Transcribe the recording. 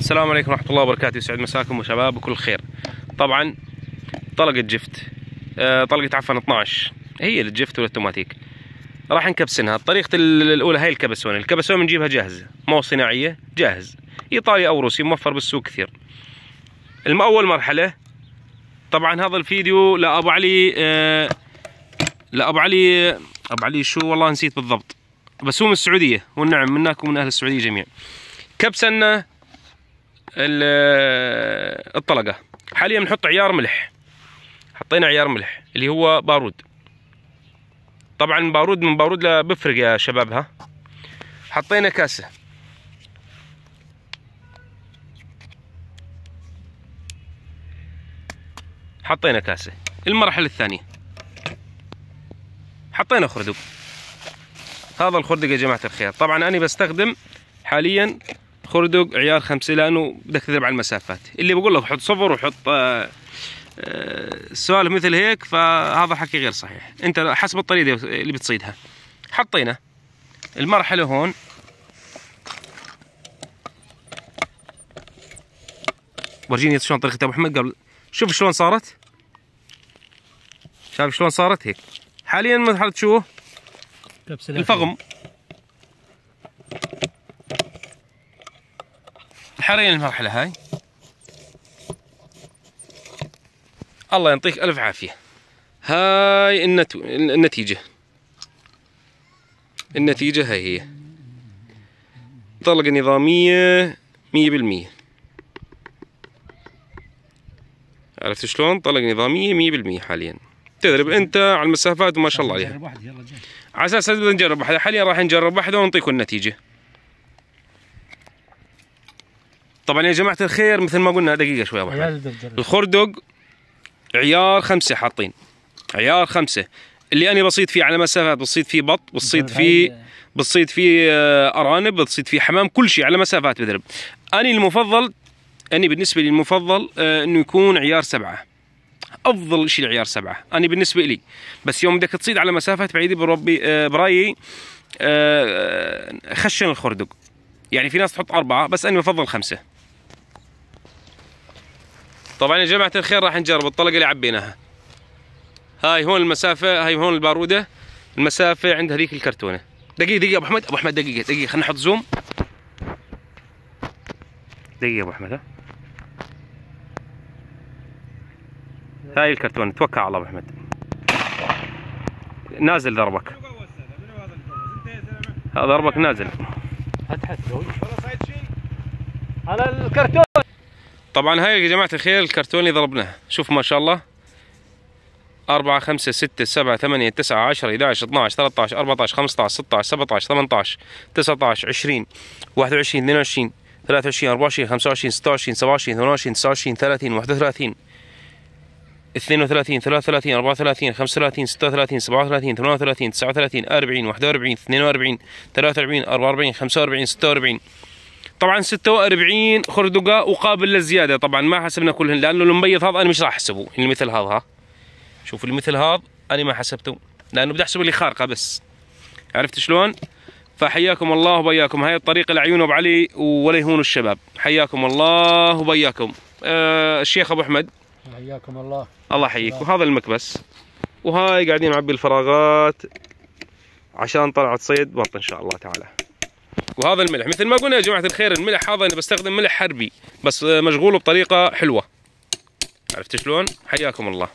السلام عليكم ورحمة الله وبركاته، يسعد مساكم وشباب بكل خير. طبعا طلقة جفت، طلقة عفن 12 هي الجفت والاوتوماتيك. راح نكبسنها. الطريقة الأولى هي الكبسون. الكبسون بنجيبها جاهزة، مو صناعية، جاهز إيطالي أو روسي، موفر بالسوق كثير. أول مرحلة طبعا هذا الفيديو لأبو علي شو والله نسيت بالضبط، بس هو من السعودية، والنعم منكم من أهل السعودية جميعا. كبسنا الطلقة. حاليا بنحط عيار ملح، حطينا عيار ملح اللي هو بارود. طبعا بارود من بارود لا بفرق يا شباب. ها حطينا كاسة، حطينا كاسة. المرحلة الثانية حطينا خردق. هذا الخردق يا جماعة الخير، طبعا أنا بستخدم حاليا خردق عيار 5 لأنه بدك تذهب على المسافات. اللي بقول لك حط صفر وحط سوالف مثل هيك فهذا حكي غير صحيح، أنت حسب الطريقة اللي بتصيدها. حطينا المرحلة هون، ورجيني شلون طريقة أبو حمد قبل. شوف شلون صارت، شايف شلون صارت هيك. حاليا مرحلة شو؟ الفغم. حاليا المرحلة هاي الله يعطيك ألف عافية. هاي النتيجة هاي هي طلقة نظامية 100%. عرفت شلون؟ طلقة نظامية 100% حاليا. تدرب انت على المسافات وما شاء الله عليها. على اساس بدنا نجرب واحدة. حاليا راح نجرب واحدة ونعطيكم النتيجة. طبعا يا جماعة الخير مثل ما قلنا، دقيقة شوي يا ابو احمد. الخردق عيار 5 حاطين، عيار 5 اللي انا بصيد فيه على مسافات. بصيد فيه بط، بصيد فيه ارانب، بصيد فيه حمام، كل شيء على مسافات بضرب. أنا بالنسبة لي المفضل إنه يكون عيار 7. أفضل شيء العيار 7 أنا بالنسبة لي. بس يوم بدك تصيد على مسافات بعيدة برايي خشن الخردق. يعني في ناس تحط 4، بس أنا بفضل 5. طبعا يا جماعة الخير راح نجرب الطلقة اللي عبيناها. هاي هون المسافة، هاي هون البارودة، المسافة عند هذيك الكرتونة. دقيقة أبو أحمد دقيقة خلينا نحط زوم. دقيقة أبو أحمد. هاي الكرتون. توكل على الله ابو احمد. نازل ضربك، هذا ضربك نازل. على الكرتون. طبعا هاي يا جماعة الخير الكرتون اللي ضربناه. شوف ما شاء الله 4 5 6 7 8 9 10 11 12 13 14 15 16 17 18 19 20 21 22 23 24 25 26 27 28 29 30 31 32 33 34 35 36 37 38 39 40 41 42 43 44 45 46. طبعا 46 خردقة وقابل للزيادة. طبعا ما حسبنا كلهن لأنه المبيض هذا أنا مش راح أحسبه. اللي مثل هذا، ها شوف اللي مثل هذا أنا ما حسبته لأنه بدي أحسب اللي خارقة بس. عرفت شلون؟ فحياكم الله وبياكم. هاي الطريقة لعيون أبو علي ولا يهونوا الشباب. حياكم الله وبياكم. الشيخ أبو أحمد حياكم الله. الله يحييك. وهذا المكبس، وهاي قاعدين نعبي الفراغات عشان طلعت صيد بط ان شاء الله تعالى. وهذا الملح مثل ما قلنا يا جماعة الخير، الملح هذا انا بستخدم ملح حربي بس مشغوله بطريقة حلوة. عرفت شلون؟ حياكم الله.